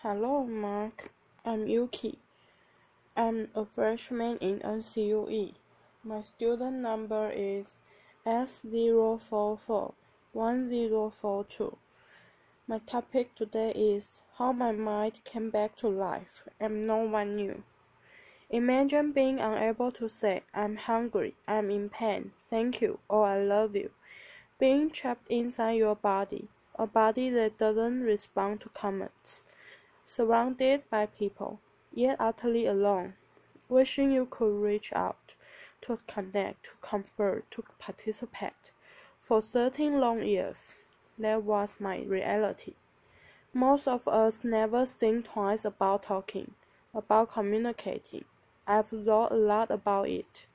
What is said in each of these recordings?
Hello, Mark. I'm Yuki. I'm a freshman in NCUE. My student number is S0441042. My topic today is how my mind came back to life and no one knew. Imagine being unable to say, I'm hungry, I'm in pain, thank you, or I love you. Being trapped inside your body, a body that doesn't respond to comments. Surrounded by people, yet utterly alone, wishing you could reach out, to connect, to comfort, to participate. For 13 long years, that was my reality. Most of us never think twice about talking, about communicating. I've thought a lot about it.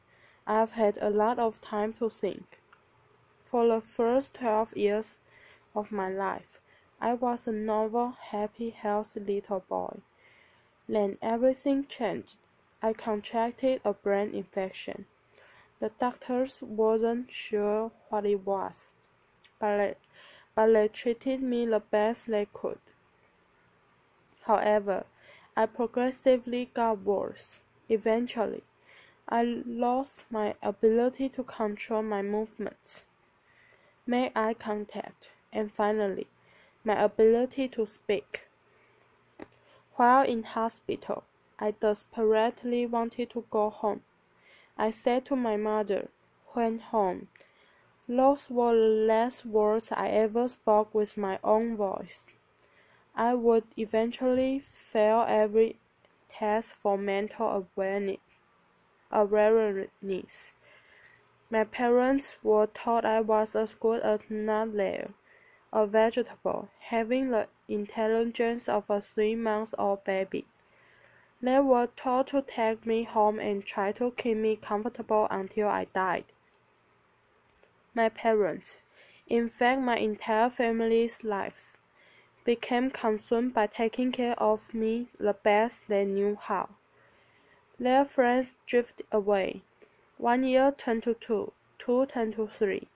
I've had a lot of time to think. For the first 12 years of my life, I was a normal, happy, healthy little boy. Then everything changed. I contracted a brain infection. The doctors wasn't sure what it was, but they treated me the best they could. However, I progressively got worse. Eventually, I lost my ability to control my movements, made eye contact, and finally, my ability to speak. While in hospital, I desperately wanted to go home. I said to my mother, when home. Those were the last words I ever spoke with my own voice. I would eventually fail every test for mental awareness. My parents were told I was as good as not there. A vegetable, having the intelligence of a 3-month-old baby. They were told to take me home and try to keep me comfortable until I died. My parents, in fact my entire family's lives, became consumed by taking care of me the best they knew how. Their friends drifted away. 1 year turned to 2, 2 turned to 3.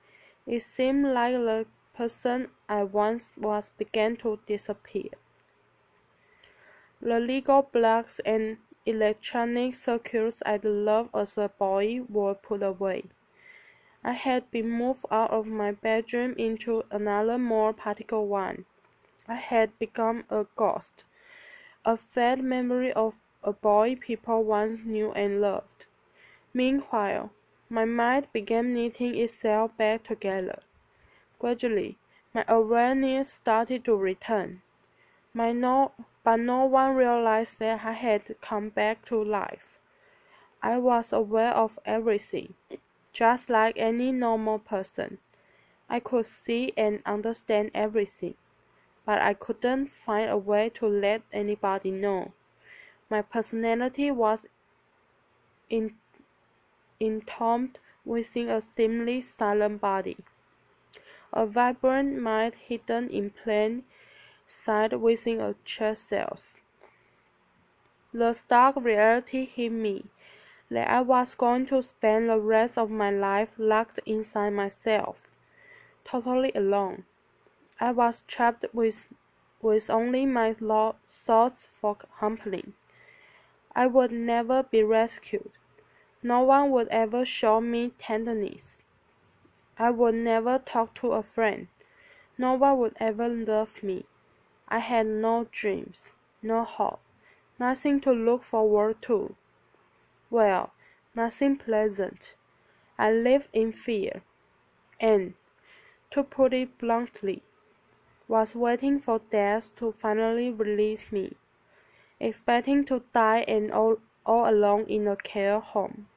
It seemed like the person I once was began to disappear. The legal blocks and electronic circuits I'd loved as a boy were put away. I had been moved out of my bedroom into another more practical one. I had become a ghost, a faint memory of a boy people once knew and loved. Meanwhile, my mind began knitting itself back together. Gradually, my awareness started to return. But no one realized that I had come back to life. I was aware of everything, just like any normal person. I could see and understand everything, but I couldn't find a way to let anybody know. My personality was entombed within a seemingly silent body. A vibrant mind hidden in plain sight within a chest cells. The stark reality hit me that I was going to spend the rest of my life locked inside myself, totally alone. I was trapped with only my thoughts for company. I would never be rescued. No one would ever show me tenderness. I would never talk to a friend. No one would ever love me. I had no dreams, no hope, nothing to look forward to. Well, nothing pleasant. I lived in fear, and, to put it bluntly, was waiting for death to finally release me, expecting to die and all alone in a care home.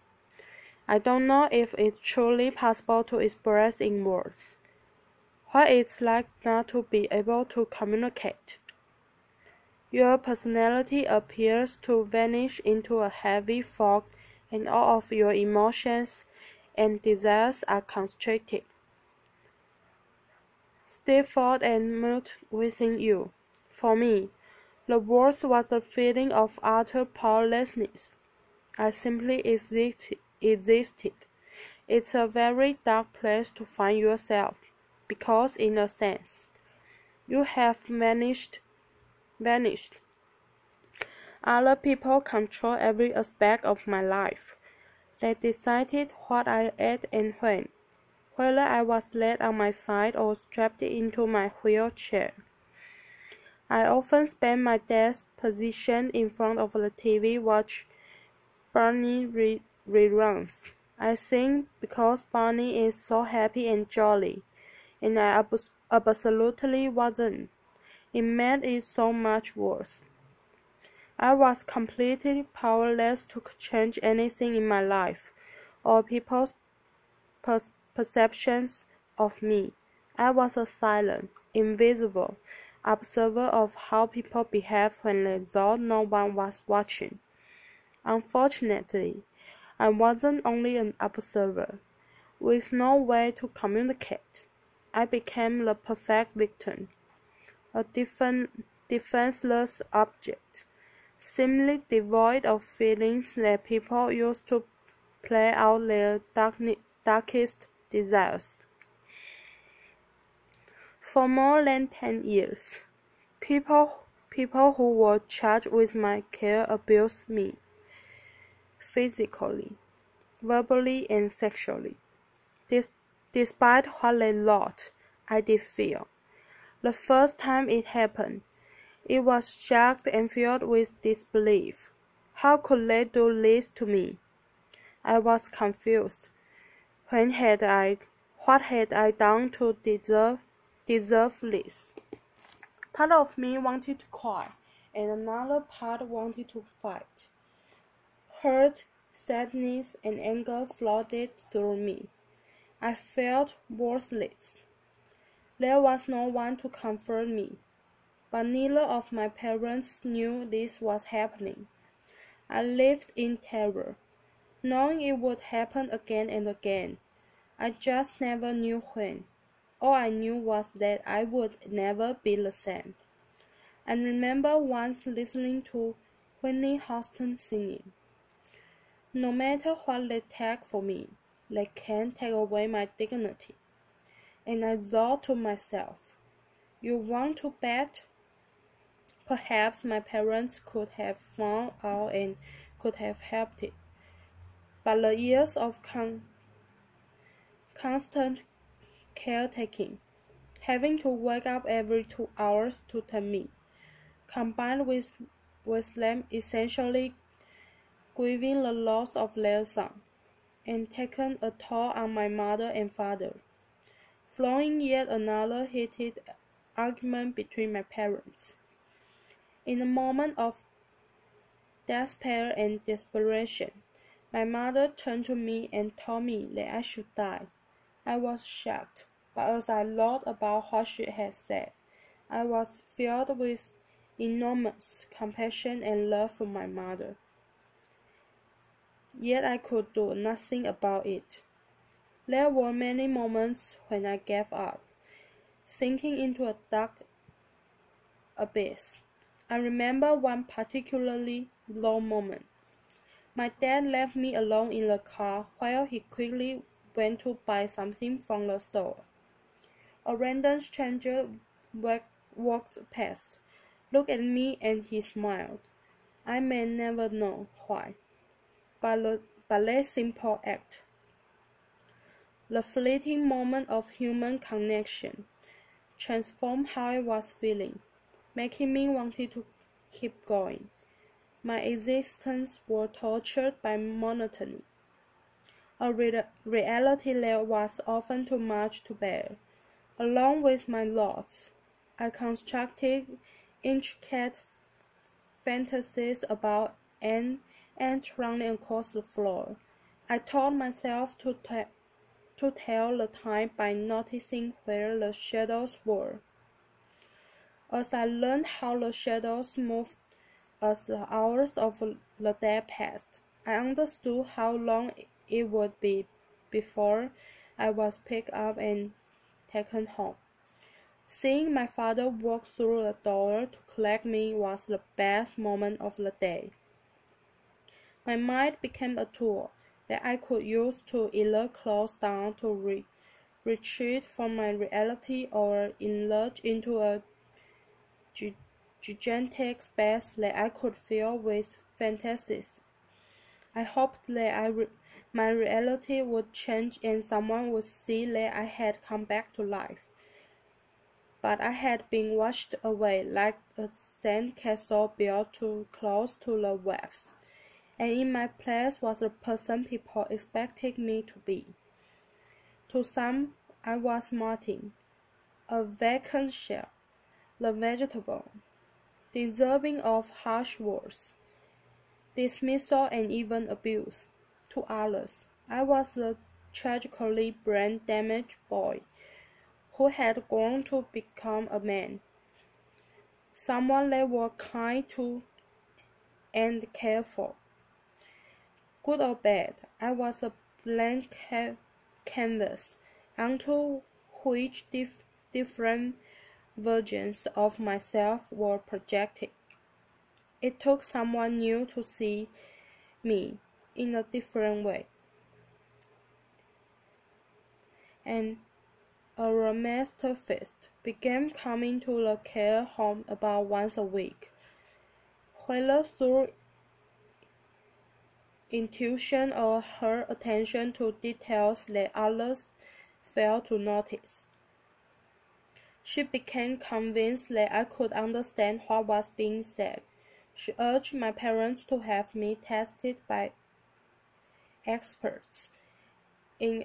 I don't know if it's truly possible to express in words what it's like not to be able to communicate. Your personality appears to vanish into a heavy fog, and all of your emotions and desires are constricted, stifled and mute within you. For me, the worst was the feeling of utter powerlessness. I simply existed. It's a very dark place to find yourself, because in a sense, you have vanished. Other people control every aspect of my life. They decided what I ate and when, whether I was laid on my side or strapped into my wheelchair. I often spend my days positioned in front of the TV watch Barney reruns. I think because Barney is so happy and jolly, and I absolutely wasn't. It made it so much worse. I was completely powerless to change anything in my life, or people's perceptions of me. I was a silent, invisible observer of how people behave when they thought no one was watching. Unfortunately, I wasn't only an observer, with no way to communicate. I became the perfect victim, a defenseless object, seemingly devoid of feelings that people use to play out their darkest desires. For more than 10 years, people who were charged with my care abused me, physically, verbally, and sexually, despite what they thought I did feel. The first time it happened, it was shocked and filled with disbelief. How could they do this to me? I was confused. What had I done to deserve this? Part of me wanted to cry, and another part wanted to fight. Hurt, sadness, and anger flooded through me. I felt worthless. There was no one to comfort me, but neither of my parents knew this was happening. I lived in terror, knowing it would happen again and again. I just never knew when. All I knew was that I would never be the same. I remember once listening to Whitney Houston singing, "No matter what they take for me, they can't take away my dignity." And I thought to myself, you want to bet? Perhaps my parents could have found out and could have helped it. But the years of constant caretaking, having to wake up every 2 hours to tell me, combined with them essentially grieving the loss of their son, and taken a toll on my mother and father, flowing yet another heated argument between my parents. In a moment of despair and desperation, my mother turned to me and told me that I should die. I was shocked, but as I thought about what she had said, I was filled with enormous compassion and love for my mother. Yet I could do nothing about it. There were many moments when I gave up, sinking into a dark abyss. I remember one particularly low moment. My dad left me alone in the car while he quickly went to buy something from the store. A random stranger walked past, looked at me, and he smiled. I may never know why, but that simple act, the fleeting moment of human connection, transformed how I was feeling, making me want to keep going. My existence was tortured by monotony, a reality that was often too much to bear. Along with my thoughts, I constructed intricate fantasies about an ant running across the floor. I taught myself to tell the time by noticing where the shadows were. As I learned how the shadows moved as the hours of the day passed, I understood how long it would be before I was picked up and taken home. Seeing my father walk through the door to collect me was the best moment of the day. My mind became a tool that I could use to either close down to retreat from my reality or enlarge into a gigantic space that I could fill with fantasies. I hoped that my reality would change and someone would see that I had come back to life. But I had been washed away like a sandcastle built too close to the waves, and in my place was the person people expected me to be. To some, I was Martin, a vacant shell, the vegetable, deserving of harsh words, dismissal, and even abuse. To others, I was the tragically brain-damaged boy who had grown to become a man, someone they were kind to and cared for. Good or bad, I was a blank canvas onto which different versions of myself were projected. It took someone new to see me in a different way, and a romanticist began coming to the care home about once a week. Whether through intuition or her attention to details that others failed to notice, she became convinced that I could understand what was being said. She urged my parents to have me tested by experts in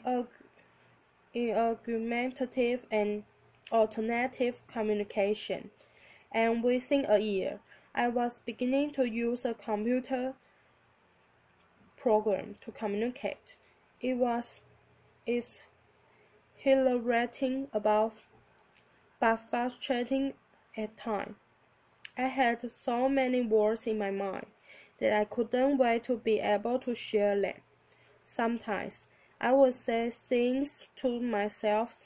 argumentative and alternative communication, and within a year, I was beginning to use a computer program to communicate. It's exhilarating but frustrating at times. I had so many words in my mind that I couldn't wait to be able to share them. Sometimes I would say things to myself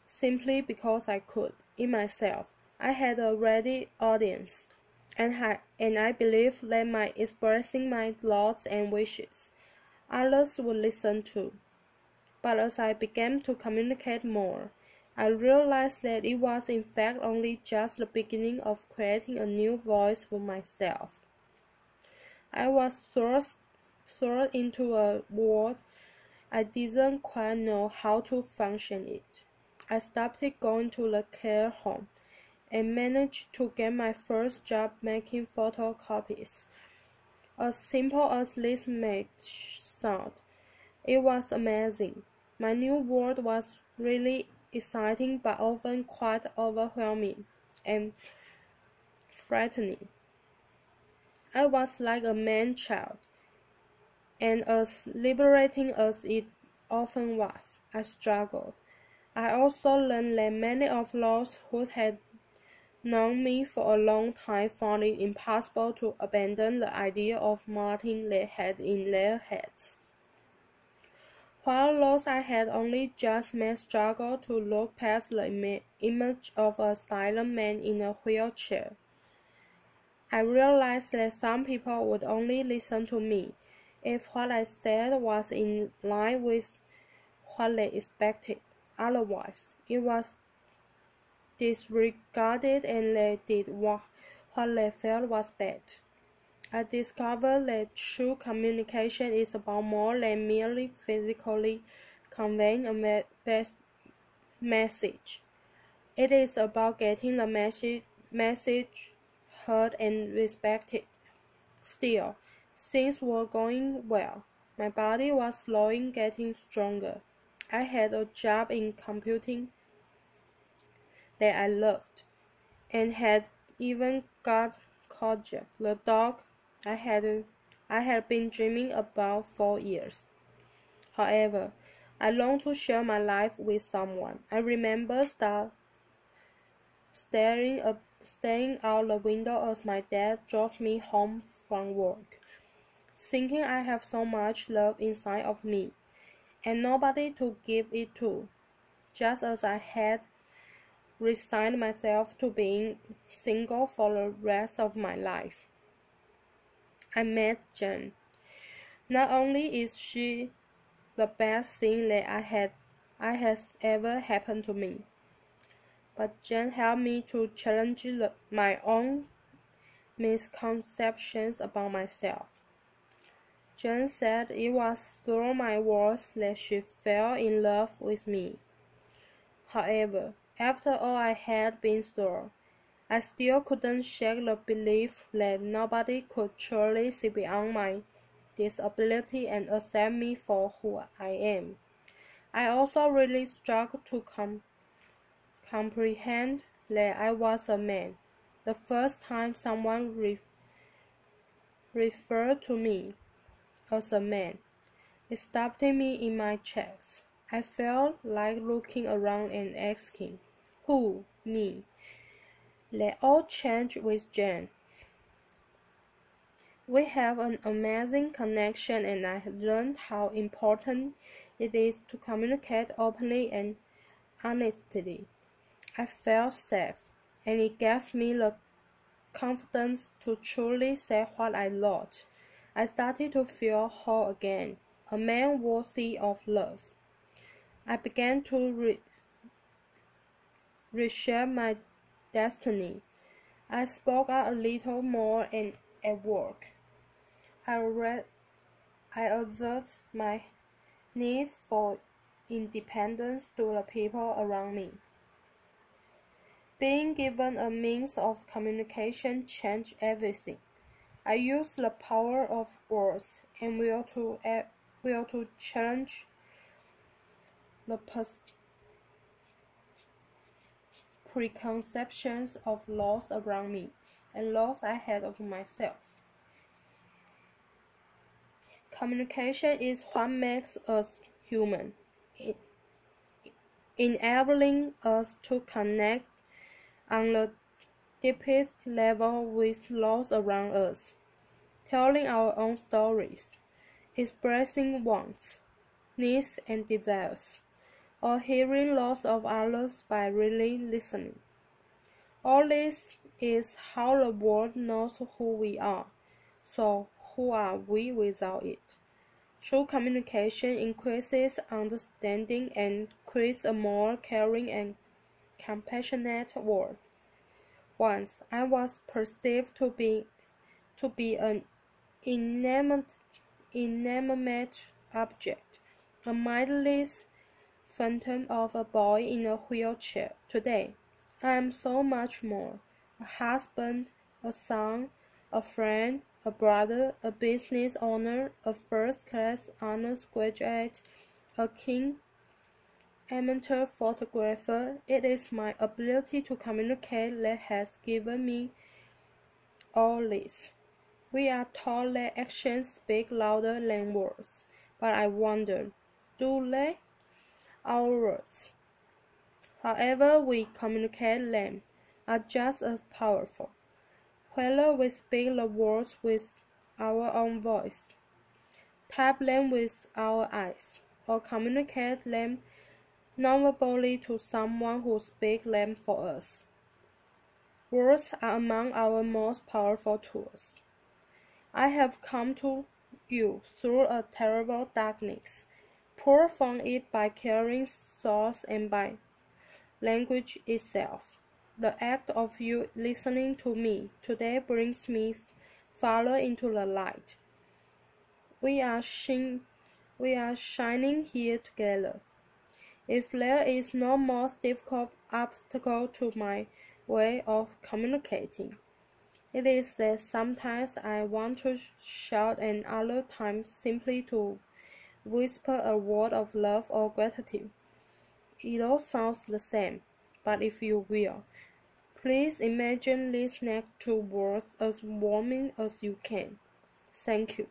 simply because I could. In myself, I had a ready audience, and I believed that by expressing my thoughts and wishes, others would listen too. But as I began to communicate more, I realized that it was in fact only just the beginning of creating a new voice for myself. I was thrust into a world I didn't quite know how to function in. I stopped going to the care home and managed to get my first job making photocopies. As simple as this may sound, it was amazing. My new world was really exciting but often quite overwhelming and frightening. I was like a man-child, and as liberating as it often was, I struggled. I also learned that many of those who had known me for a long time found it impossible to abandon the idea of Martin they had in their heads, while those I had only just met struggled to look past the image of a silent man in a wheelchair. I realized that some people would only listen to me if what I said was in line with what they expected. Otherwise, it was disregarded and they did what they felt was bad. I discovered that true communication is about more than merely physically conveying a message. It is about getting the message heard and respected. Still, things were going well. My body was slowly getting stronger. I had a job in computing that I loved, and had even got Kojak, the dog I had been dreaming about for years. However, I longed to share my life with someone. I remember staying out the window as my dad drove me home from work, thinking I have so much love inside of me, and nobody to give it to, just as I had resigned myself to being single for the rest of my life. I met Jen. Not only is she the best thing that has ever happened to me, but Jane helped me to challenge my own misconceptions about myself. Jane said it was through my words that she fell in love with me. However, after all I had been through, I still couldn't shake the belief that nobody could truly see beyond my disability and accept me for who I am. I also really struggled to comprehend that I was a man. The first time someone referred to me as a man, it stopped me in my tracks. I felt like looking around and asking, who, me? That all changed with Jane. We have an amazing connection, and I learned how important it is to communicate openly and honestly. I felt safe, and it gave me the confidence to truly say what I thought. I started to feel whole again, a man worthy of love. I began to reshape my destiny. I spoke out a little more and at work. I asserted my need for independence to the people around me. Being given a means of communication changed everything. I used the power of words and will to challenge the preconceptions of those around me and those I had of myself. Communication is what makes us human, enabling us to connect on the deepest level with those around us, telling our own stories, expressing wants, needs, and desires, or hearing those of others by really listening. All this is how the world knows who we are, so who are we without it? True communication increases understanding and creates a more caring and compassionate world. Once I was perceived to be an inanimate object, a mindless phantom of a boy in a wheelchair. Today, I am so much more: a husband, a son, a friend, a brother, a business owner, a first-class honors graduate, a keen amateur photographer. It is my ability to communicate that has given me all this. We are taught that actions speak louder than words, but I wonder, do they? Our words, however we communicate them, are just as powerful, whether we speak the words with our own voice, type them with our eyes, or communicate them non-verbally to someone who speaks them for us. Words are among our most powerful tools. I have come to you through a terrible darkness, poured from it by caring souls and by language itself. The act of you listening to me today brings me farther into the light. We are shining here together. If there is no most difficult obstacle to my way of communicating, it is that sometimes I want to shout and other times simply to whisper a word of love or gratitude. It all sounds the same, but if you will, please imagine these next two words as warming as you can. Thank you.